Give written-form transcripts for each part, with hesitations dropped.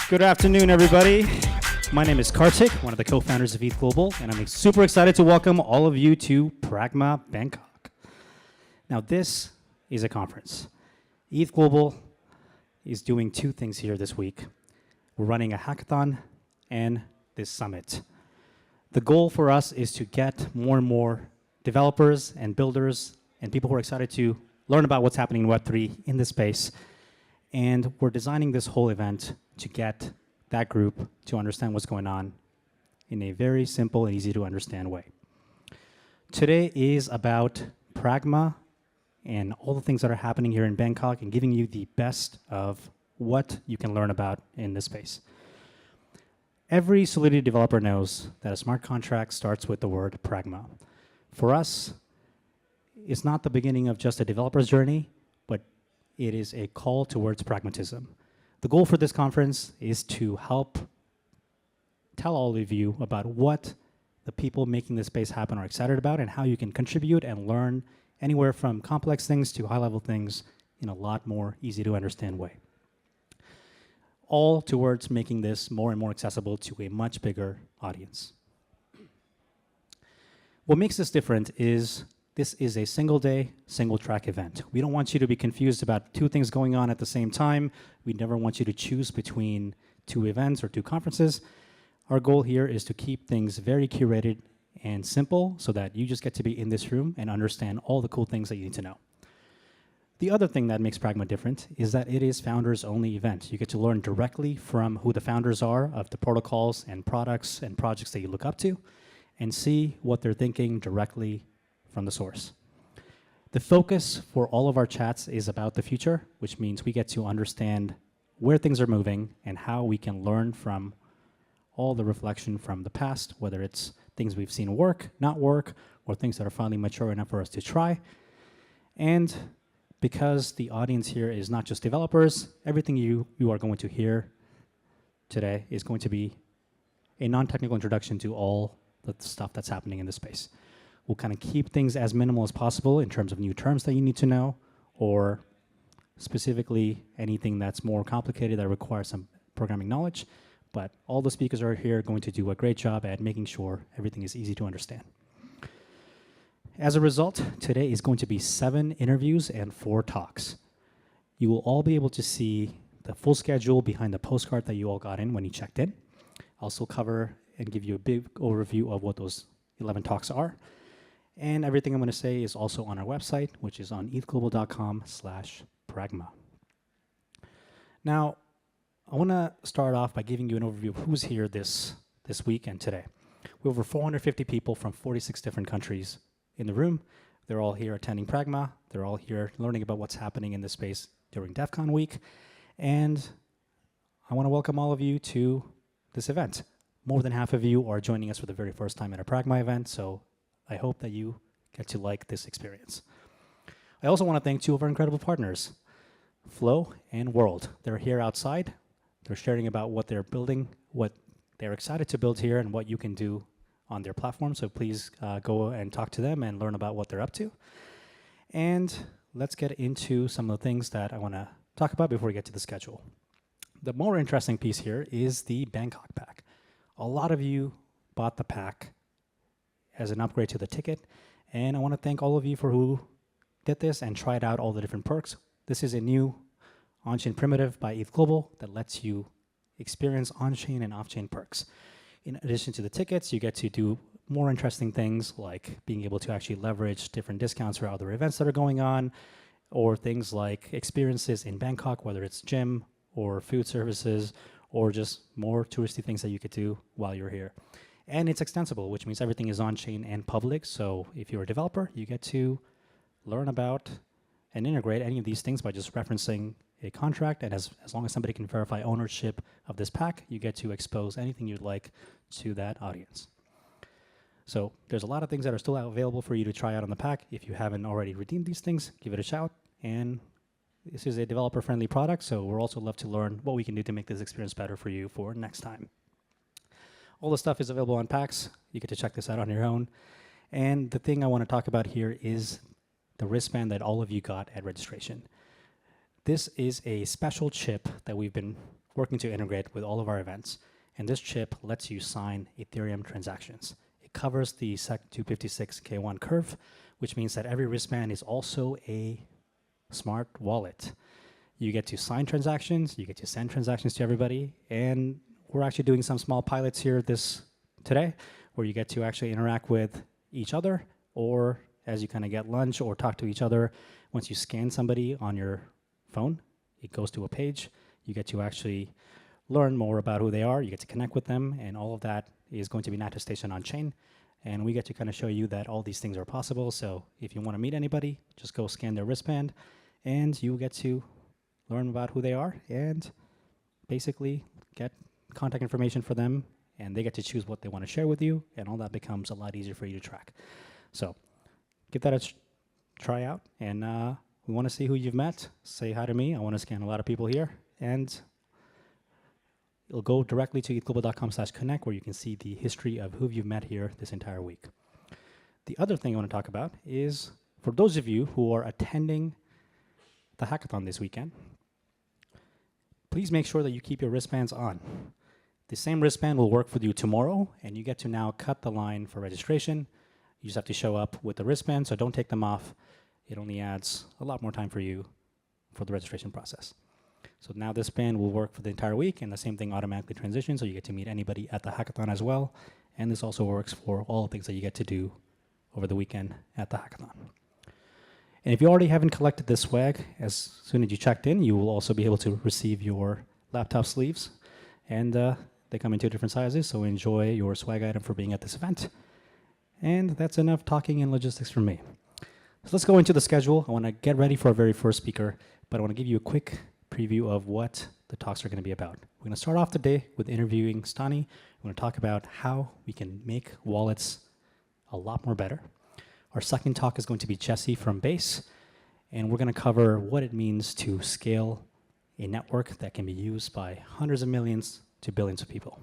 Good afternoon, everybody. My name is Kartik, one of the co-founders of ETHGlobal, and I'm super excited to welcome all of you to Pragma Bangkok. Now, this is a conference. ETHGlobal is doing two things here this week. We're running a hackathon and this summit. The goal for us is to get more and more developers and builders and people who are excited to learn about what's happening in Web3 in this space. And we're designing this whole event to get that group to understand what's going on in a very simple and easy to understand way. Today is about Pragma and all the things that are happening here in Bangkok and giving you the best of what you can learn about in this space. Every Solidity developer knows that a smart contract starts with the word Pragma. For us, it's not the beginning of just a developer's journey, but it is a call towards pragmatism. The goal for this conference is to help tell all of you about what the people making this space happen are excited about and how you can contribute and learn anywhere from complex things to high-level things in a lot more easy to understand way. All towards making this more and more accessible to a much bigger audience. What makes this different is this is a single day, single track event. We don't want you to be confused about two things going on at the same time. We never want you to choose between two events or two conferences. Our goal here is to keep things very curated and simple so that you just get to be in this room and understand all the cool things that you need to know. The other thing that makes Pragma different is that it is founders only event. You get to learn directly from who the founders are of the protocols and products and projects that you look up to and see what they're thinking directly from the source. The focus for all of our chats is about the future, which means we get to understand where things are moving and how we can learn from all the reflection from the past, whether it's things we've seen work, not work, or things that are finally mature enough for us to try. And because the audience here is not just developers, everything you are going to hear today is going to be a non-technical introduction to all the stuff that's happening in this space. We'll kind of keep things as minimal as possible in terms of new terms that you need to know, or specifically anything that's more complicated that requires some programming knowledge. But all the speakers are here going to do a great job at making sure everything is easy to understand. As a result, today is going to be 7 interviews and 4 talks. You will all be able to see the full schedule behind the postcard that you all got in when you checked in. I'll also cover and give you a big overview of what those 11 talks are. And everything I'm going to say is also on our website, which is on ethglobal.com/pragma. Now, I want to start off by giving you an overview of who's here this week and today. We have over 450 people from 46 different countries in the room. They're all here attending Pragma. They're all here learning about what's happening in this space during DEF CON week. And I want to welcome all of you to this event. More than half of you are joining us for the very first time at a Pragma event, so I hope that you get to like this experience. I also want to thank 2 of our incredible partners, Flow and World. They're here outside. They're sharing about what they're building, what they're excited to build here, and what you can do on their platform. So please go and talk to them and learn about what they're up to. And let's get into some of the things that I want to talk about before we get to the schedule. The more interesting piece here is the Bangkok pack. A lot of you bought the pack as an upgrade to the ticket, and I want to thank all of you for who did this and tried out all the different perks. This is a new on-chain primitive by ETHGlobal that lets you experience on-chain and off-chain perks. In addition to the tickets, you get to do more interesting things like being able to actually leverage different discounts for other events that are going on, or things like experiences in Bangkok, whether it's gym or food services, or just more touristy things that you could do while you're here. And it's extensible, which means everything is on-chain and public. So if you're a developer, you get to learn about and integrate any of these things by just referencing a contract. And as long as somebody can verify ownership of this pack, you get to expose anything you'd like to that audience. So there's a lot of things that are still available for you to try out on the pack. If you haven't already redeemed these things, give it a shout. And this is a developer-friendly product, so we'll also love to learn what we can do to make this experience better for you for next time. All the stuff is available on packs. You get to check this out on your own. And the thing I want to talk about here is the wristband that all of you got at registration. This is a special chip that we've been working to integrate with all of our events. And this chip lets you sign Ethereum transactions. It covers the SEC 256K1 curve, which means that every wristband is also a smart wallet. You get to sign transactions, you get to send transactions to everybody, and we're actually doing some small pilots here today, where you get to actually interact with each other, or as you kind of get lunch or talk to each other, once you scan somebody on your phone, it goes to a page. You get to actually learn more about who they are, you get to connect with them, and all of that is going to be an attestation on chain. And we get to kind of show you that all these things are possible. So if you want to meet anybody, just go scan their wristband, and you get to learn about who they are and basically get contact information for them, and they get to choose what they want to share with you, and all that becomes a lot easier for you to track. So give that a try out, and we want to see who you've met. Say hi to me. I want to scan a lot of people here, and it'll go directly to ethglobal.com/connect, where you can see the history of who you've met here this entire week. The other thing I want to talk about is, for those of you who are attending the hackathon this weekend, please make sure that you keep your wristbands on. The same wristband will work for you tomorrow, and you get to now cut the line for registration. You just have to show up with the wristband, so don't take them off. It only adds a lot more time for you for the registration process. So now this band will work for the entire week, and the same thing automatically transitions, so you get to meet anybody at the hackathon as well. And this also works for all the things that you get to do over the weekend at the hackathon. And if you already haven't collected this swag, as soon as you checked in, you will also be able to receive your laptop sleeves. And they come in 2 different sizes, so enjoy your swag item for being at this event. And that's enough talking and logistics from me. So let's go into the schedule. I want to get ready for our very first speaker, but I want to give you a quick preview of what the talks are going to be about. We're going to start off the day with interviewing Stani. We're going to talk about how we can make wallets a lot more better. Our second talk is going to be Jesse from Base, and we're going to cover what it means to scale a network that can be used by hundreds of millions to billions of people.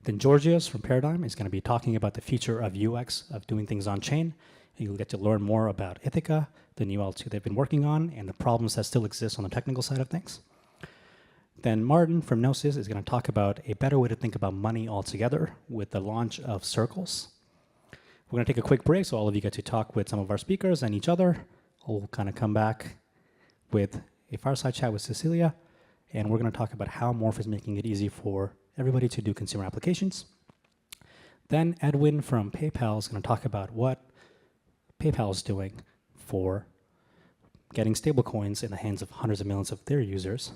Then Georgios from Paradigm is going to be talking about the future of UX, of doing things on chain. And you'll get to learn more about Ithaca, the new L2 they've been working on, and the problems that still exist on the technical side of things. Then Martin from Gnosis is going to talk about a better way to think about money altogether with the launch of Circles. We're going to take a quick break so all of you get to talk with some of our speakers and each other. We'll kind of come back with a fireside chat with Cecilia, and we're going to talk about how Morph is making it easy for everybody to do consumer applications. Then Edwin from PayPal is going to talk about what PayPal is doing for getting stablecoins in the hands of hundreds of millions of their users.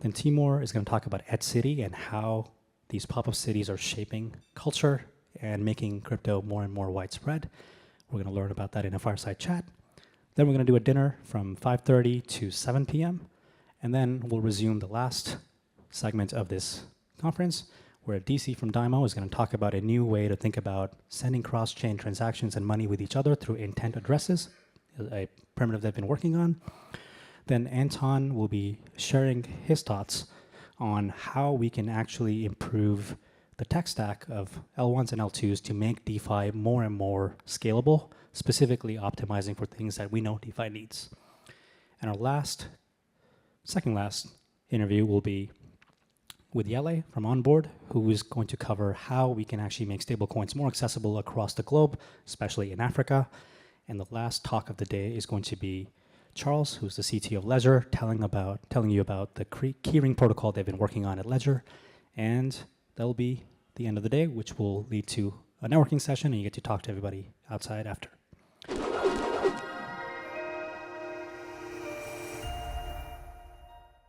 Then Timur is going to talk about EdCity and how these pop-up cities are shaping culture and making crypto more and more widespread. We're going to learn about that in a fireside chat. Then we're going to do a dinner from 5:30 to 7 p.m. And then we'll resume the last segment of this conference, where DC from Dymo is going to talk about a new way to think about sending cross-chain transactions and money with each other through intent addresses, a primitive they've been working on. Then Anton will be sharing his thoughts on how we can actually improve the tech stack of L1s and L2s to make DeFi more and more scalable, specifically optimizing for things that we know DeFi needs. And our second last interview will be with Yele from Onboard, who is going to cover how we can actually make stablecoins more accessible across the globe, especially in Africa. And the last talk of the day is going to be Charles, who's the CTO of Ledger, telling you about the keyring protocol they've been working on at Ledger. And that'll be the end of the day, which will lead to a networking session, and you get to talk to everybody outside after.